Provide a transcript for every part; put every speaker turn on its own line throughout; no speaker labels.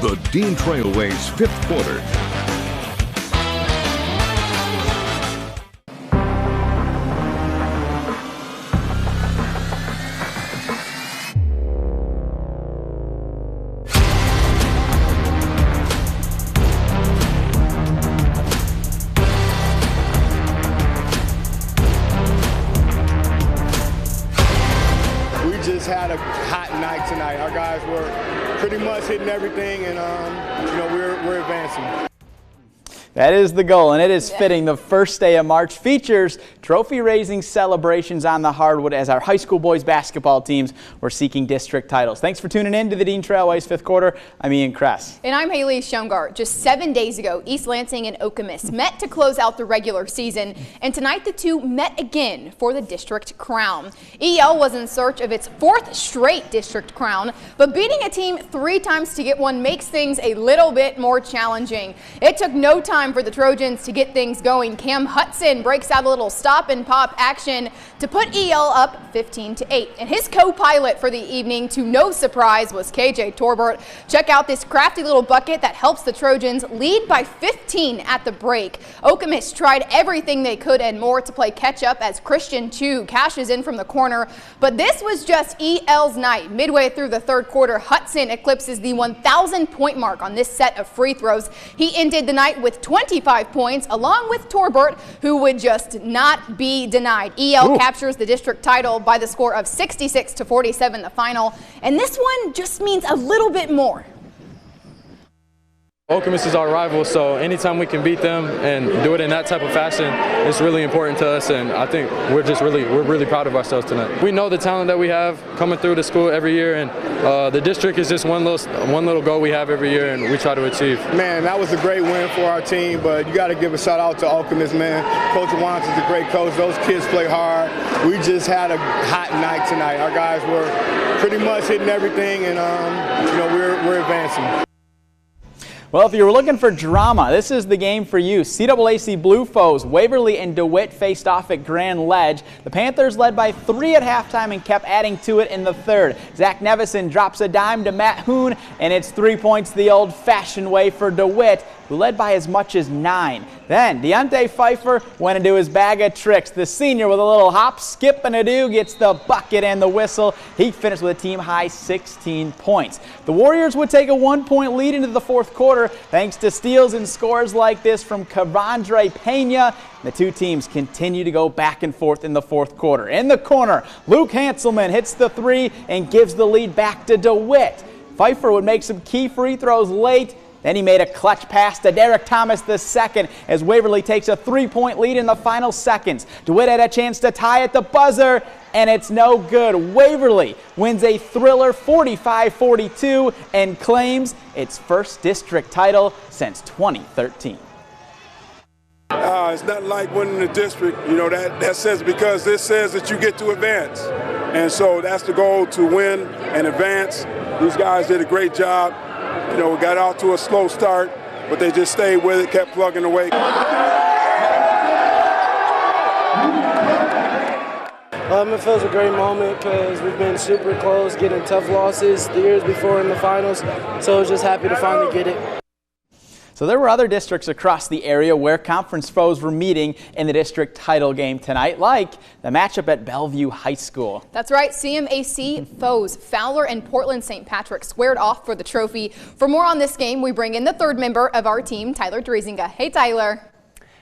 The Dean Trailways fifth quarter.
Had a hot night tonight. Our guys were pretty much hitting everything, and we're advancing.
That is the goal, and it is fitting. The first day of March features trophy-raising celebrations on the hardwood as our high school boys basketball teams were seeking district titles. Thanks for tuning in to the Dean Trailways fifth quarter. I'm Ian Kress.
And I'm Haley Schungart. Just 7 days ago, East Lansing and Okemos met to close out the regular season, and tonight the two met again for the district crown. EL was in search of its fourth straight district crown, but beating a team 3 times to get one makes things a little bit more challenging. It took no time for the Trojans to get things going. Cam Hudson breaks out a little stop and pop action to put EL up 15-8. And his co-pilot for the evening, to no surprise, was KJ Torbert. Check out this crafty little bucket that helps the Trojans lead by 15 at the break. Okemos tried everything they could and more to play catch up as Christian Chu cashes in from the corner, but this was just EL's night. Midway through the third quarter, Hudson eclipses the 1,000-point mark on this set of free throws. He ended the night with 25 points, along with Torbert, who would just not be denied. EL captures the district title by the score of 66-47, the final, and this one just means a little bit more.
Okemos is our rival, so anytime we can beat them and do it in that type of fashion, it's really important to us, and I think we're really proud of ourselves tonight. We know the talent that we have coming through the school every year, and the district is just one little goal we have every year, and we try to achieve.
Man, that was a great win for our team, but you got to give a shout out to Okemos, man. Coach Wants is a great coach. Those kids play hard. We just had a hot night tonight. Our guys were pretty much hitting everything, and we're advancing.
Well, if you were looking for drama, this is the game for you. CAAC Blue foes Waverly and DeWitt faced off at Grand Ledge. The Panthers led by 3 at halftime and kept adding to it in the third. Zach Nevison drops a dime to Matt Hoon, and it's 3 points the old-fashioned way for DeWitt, who led by as much as 9. Then Deontay Pfeiffer went into his bag of tricks. The senior with a little hop, skip, and a do gets the bucket and the whistle. He finished with a team-high 16 points. The Warriors would take a 1-point lead into the fourth quarter thanks to steals and scores like this from Kavandre Pena. The two teams continue to go back and forth in the fourth quarter. In the corner, Luke Hanselman hits the 3 and gives the lead back to DeWitt. Pfeiffer would make some key free throws late. Then he made a clutch pass to Derek Thomas II as Waverly takes a 3-point lead in the final seconds. DeWitt had a chance to tie at the buzzer, and it's no good. Waverly wins a thriller 45-42 and claims its first district title since 2013.
It's not like winning the district, that says, because this says that you get to advance. And so that's the goal, to win and advance. These guys did a great job. We got out to a slow start, but they just stayed with it, kept plugging away.
It feels a great moment because we've been super close, getting tough losses the years before in the finals, so I was just happy to finally get it.
So there were other districts across the area where conference foes were meeting in the district title game tonight, like the matchup at Bellevue High School.
That's right, CMAC foes Fowler and Portland St. Patrick squared off for the trophy. For more on this game, we bring in the third member of our team, Tyler Dreesinga. Hey, Tyler.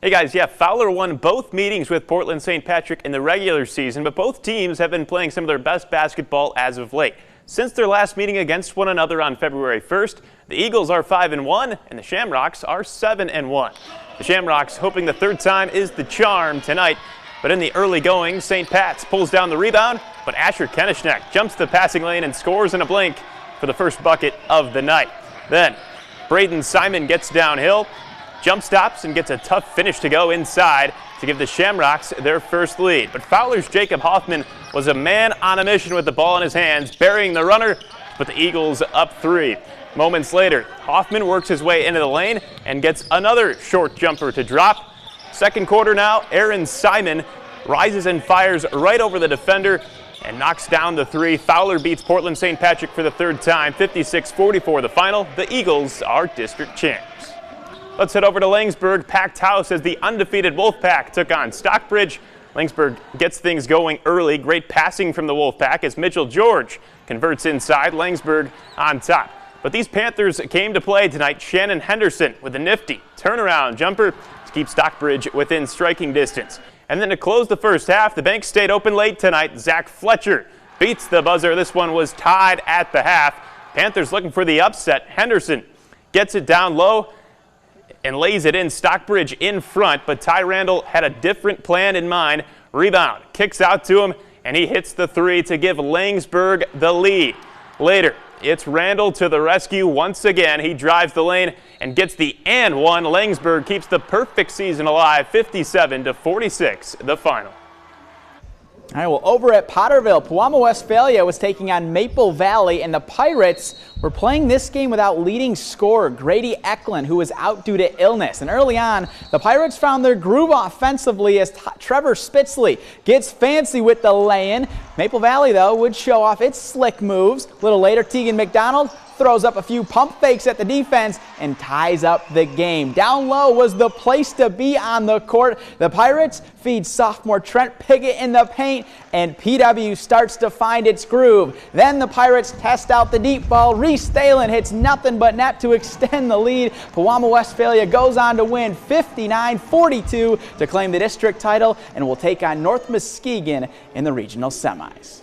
Hey guys, Fowler won both meetings with Portland St. Patrick in the regular season, but both teams have been playing some of their best basketball as of late. Since their last meeting against one another on February 1st, the Eagles are 5-1 and the Shamrocks are 7-1. The Shamrocks hoping the third time is the charm tonight, but in the early going, St. Pat's pulls down the rebound, but Asher Kenishnek jumps the passing lane and scores in a blink for the first bucket of the night. Then Braden Simon gets downhill, jump stops, and gets a tough finish to go inside to give the Shamrocks their first lead. But Fowler's Jacob Hoffman was a man on a mission with the ball in his hands, burying the runner, but the Eagles up 3. Moments later, Hoffman works his way into the lane and gets another short jumper to drop. Second quarter now, Aaron Simon rises and fires right over the defender and knocks down the three. Fowler beats Portland St. Patrick for the third time, 56-44 the final. The Eagles are district champs. Let's head over to Langsburg. Packed house as the undefeated Wolfpack took on Stockbridge. Langsburg gets things going early. Great passing from the Wolfpack as Mitchell George converts inside. Langsburg on top. But these Panthers came to play tonight. Shannon Henderson with a nifty turnaround jumper to keep Stockbridge within striking distance. And then to close the first half, the bank stayed open late tonight. Zach Fletcher beats the buzzer. This one was tied at the half. Panthers looking for the upset. Henderson gets it down low and lays it in. Stockbridge in front, but Ty Randall had a different plan in mind. Rebound, kicks out to him, and he hits the three to give Langsburg the lead. Later, it's Randall to the rescue once again. He drives the lane and gets the and one. Langsburg keeps the perfect season alive, 57-46, the final.
All right, well, over at Potterville, Pewamo Westphalia was taking on Maple Valley, and the Pirates were playing this game without leading scorer Grady Eklund, who was out due to illness. And early on, the Pirates found their groove offensively as Trevor Spitzley gets fancy with the lay-in. Maple Valley, though, would show off its slick moves. A little later, Tegan McDonald throws up a few pump fakes at the defense and ties up the game. Down low was the place to be on the court. The Pirates feed sophomore Trent Piggott in the paint, and PW starts to find its groove. Then the Pirates test out the deep ball. Reese Thalen hits nothing but net to extend the lead. Pewamo Westphalia goes on to win 59-42 to claim the district title and will take on North Muskegon in the regional semis.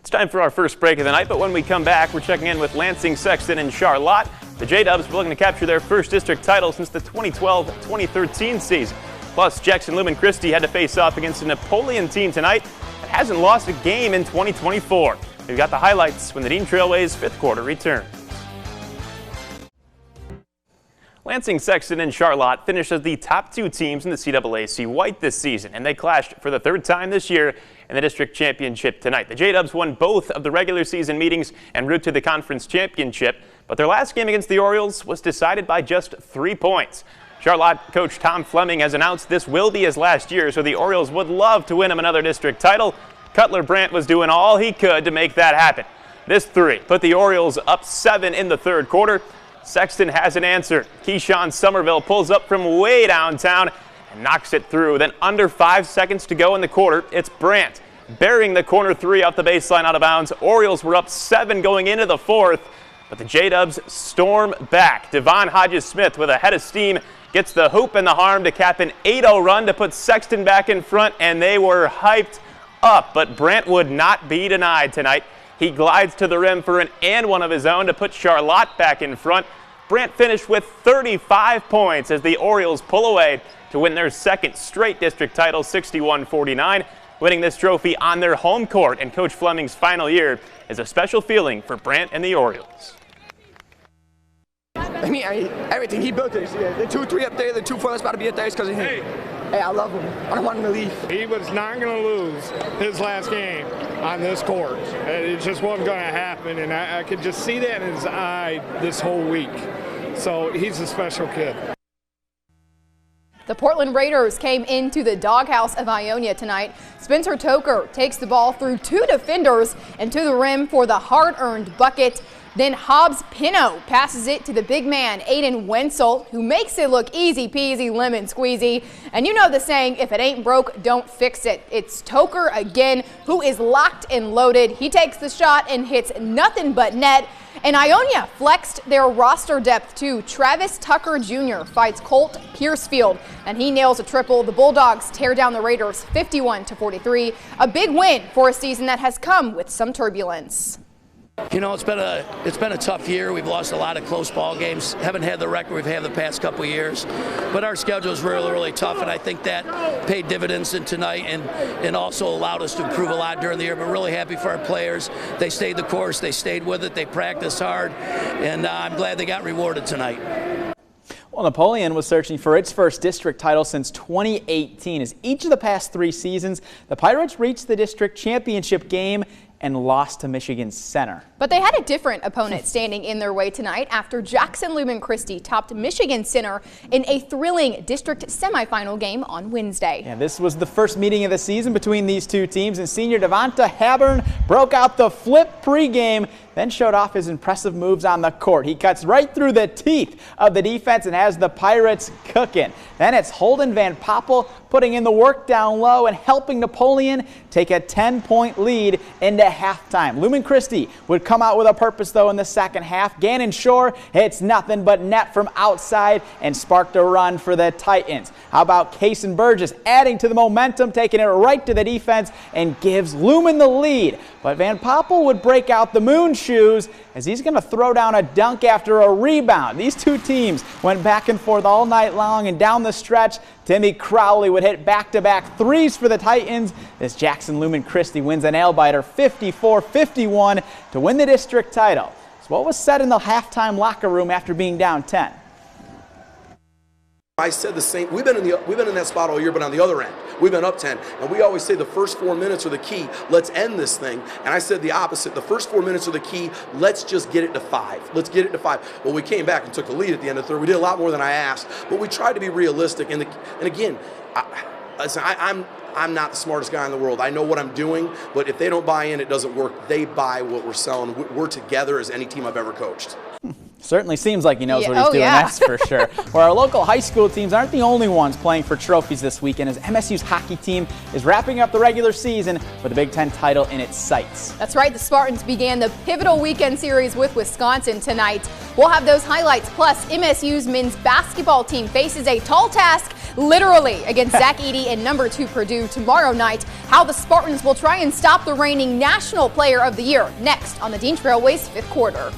It's time for our first break of the night, but when we come back, we're checking in with Lansing, Sexton, and Charlotte. The J-Dubs were looking to capture their first district title since the 2012-2013 season. Plus, Jackson Lumen Christie had to face off against a Napoleon team tonight that hasn't lost a game in 2024. We've got the highlights when the Dean Trailways fifth quarter returns. Lansing, Sexton, and Charlotte finished as the top two teams in the CAAC White this season, and they clashed for the third time this year in the district championship tonight. The J-Dubs won both of the regular season meetings en route to the conference championship, but their last game against the Orioles was decided by just 3 points. Charlotte coach Tom Fleming has announced this will be his last year, so the Orioles would love to win him another district title. Cutler Brandt was doing all he could to make that happen. This three put the Orioles up 7 in the third quarter. Sexton has an answer. Keyshawn Somerville pulls up from way downtown and knocks it through. Then under 5 seconds to go in the quarter, it's Brandt burying the corner three off the baseline out of bounds. Orioles were up 7 going into the fourth, but the J-Dubs storm back. Devon Hodges-Smith with a head of steam gets the hoop and the harm to cap an 8-0 run to put Sexton back in front, and they were hyped up, but Brandt would not be denied tonight. He glides to the rim for an and one of his own to put Charlotte back in front. Brandt finished with 35 points as the Orioles pull away to win their second straight district title, 61-49. Winning this trophy on their home court and Coach Fleming's final year is a special feeling for Brandt and the Orioles.
I mean, everything he built it. The 2-3 up there, the 2-4 that's about to be up there is because of him. Hey, I love him. I don't want him to leave.
He was not going to lose his last game on this court. It just wasn't going to happen, and I could just see that in his eye this whole week. So he's a special kid.
The Portland Raiders came into the doghouse of Ionia tonight. Spencer Toker takes the ball through 2 defenders and to the rim for the hard-earned bucket. Then Hobbs Pino passes it to the big man, Aiden Wenzel, who makes it look easy peasy lemon squeezy. And you know the saying, if it ain't broke, don't fix it. It's Toker again, who is locked and loaded. He takes the shot and hits nothing but net. And Ionia flexed their roster depth too. Travis Tucker Jr. fights Colt Piercefield, and he nails a triple. The Bulldogs tear down the Raiders 51-43. A big win for a season that has come with some turbulence.
You know, it's been a tough year. We've lost a lot of close ball games. Haven't had the record we've had the past couple of years. But our schedule is really, really tough, and I think that paid dividends in tonight and also allowed us to improve a lot during the year. But really happy for our players. They stayed the course. They stayed with it. They practiced hard, and I'm glad they got rewarded tonight.
Well, Napoleon was searching for its first district title since 2018. As each of the past 3 seasons, the Pirates reached the district championship game and lost to Michigan Center.
But they had a different opponent standing in their way tonight after Jackson Lumen Christi topped Michigan Center in a thrilling district semifinal game on Wednesday.
Yeah, this was the first meeting of the season between these two teams, and senior Devonta Habern broke out the flip pregame, then showed off his impressive moves on the court. He cuts right through the teeth of the defense and has the Pirates cooking. Then it's Holden Van Poppel putting in the work down low and helping Napoleon take a 10-point lead into halftime. Lumen Christi would come out with a purpose, though, in the second half. Gannon Shore hits nothing but net from outside and sparked a run for the Titans. How about Kason Burgess adding to the momentum, taking it right to the defense and gives Lumen the lead. But Van Poppel would break out the moon shoes as he's going to throw down a dunk after a rebound. These two teams went back and forth all night long, and down the stretch, Timmy Crowley would hit back-to-back threes for the Titans as Jackson Lumen Christi wins a nail-biter 54-51 to win the district title. So what was said in the halftime locker room after being down 10?
I said the same. We've been in that spot all year, but on the other end, we've been up 10, and we always say the first 4 minutes are the key. Let's end this thing. And I said the opposite. The first 4 minutes are the key. Let's just get it to 5. Let's get it to 5. Well, we came back and took the lead at the end of the third. We did a lot more than I asked, but we tried to be realistic. And again, I'm not the smartest guy in the world. I know what I'm doing, but if they don't buy in, it doesn't work. They buy what we're selling. We're together as any team I've ever coached.
Certainly seems like he knows what he's doing, that's for sure. Where our local high school teams aren't the only ones playing for trophies this weekend, as MSU's hockey team is wrapping up the regular season with a Big Ten title in its sights.
That's right, the Spartans began the pivotal weekend series with Wisconsin tonight. We'll have those highlights, plus MSU's men's basketball team faces a tall task, literally, against Zach Edey and number 2 Purdue tomorrow night. How the Spartans will try and stop the reigning National Player of the Year, next on the Dean Trailways 5th Quarter.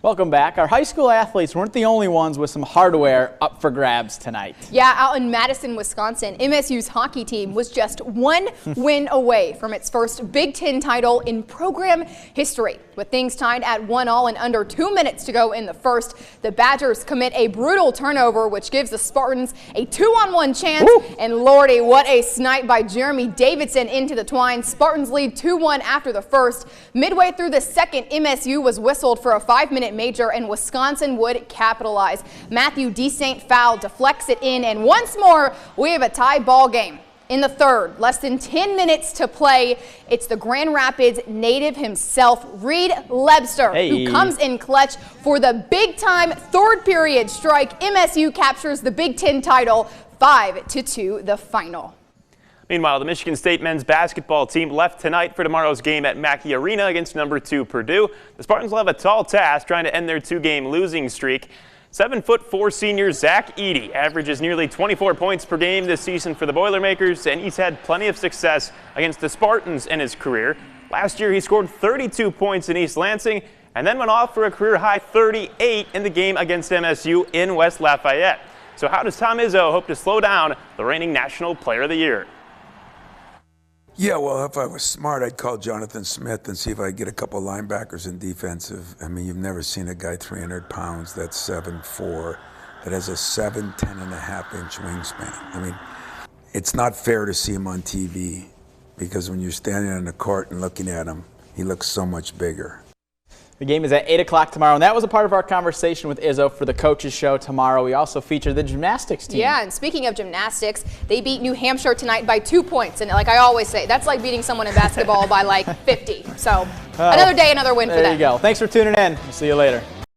Welcome back. Our high school athletes weren't the only ones with some hardware up for grabs tonight.
Yeah, out in Madison, Wisconsin, MSU's hockey team was just one win away from its first Big Ten title in program history. With things tied at 1-1 and under 2 minutes to go in the first, the Badgers commit a brutal turnover, which gives the Spartans a 2-on-1 chance. Woo! And lordy, what a snipe by Jeremy Davidson into the twine. Spartans lead 2-1 after the first. Midway through the second, MSU was whistled for a 5-minute major, and Wisconsin would capitalize. Matthew DeSaint foul, deflects it in, and once more, we have a tie ball game. In the third, less than 10 minutes to play, it's the Grand Rapids native himself, Reed Lebster, who comes in clutch for the big-time third period strike. MSU captures the Big Ten title, 5-2 the final.
Meanwhile, the Michigan State men's basketball team left tonight for tomorrow's game at Mackey Arena against number 2 Purdue. The Spartans will have a tall task trying to end their 2-game losing streak. 7'4" senior Zach Edey averages nearly 24 points per game this season for the Boilermakers, and he's had plenty of success against the Spartans in his career. Last year, he scored 32 points in East Lansing and then went off for a career-high 38 in the game against MSU in West Lafayette. So how does Tom Izzo hope to slow down the reigning National Player of the Year?
Yeah, well, if I was smart, I'd call Jonathan Smith and see if I could get a couple linebackers in defensive. I mean, you've never seen a guy 300 pounds that's 7'4", that has a 10.5-inch wingspan. I mean, it's not fair to see him on TV because when you're standing on the court and looking at him, he looks so much bigger.
The game is at 8 o'clock tomorrow, and that was a part of our conversation with Izzo for the coaches show tomorrow. We also feature the gymnastics team.
Yeah, and speaking of gymnastics, they beat New Hampshire tonight by 2 points. And like I always say, that's like beating someone in basketball by like 50. So another day, another win for them.
There you go. Thanks for tuning in. We'll see you later.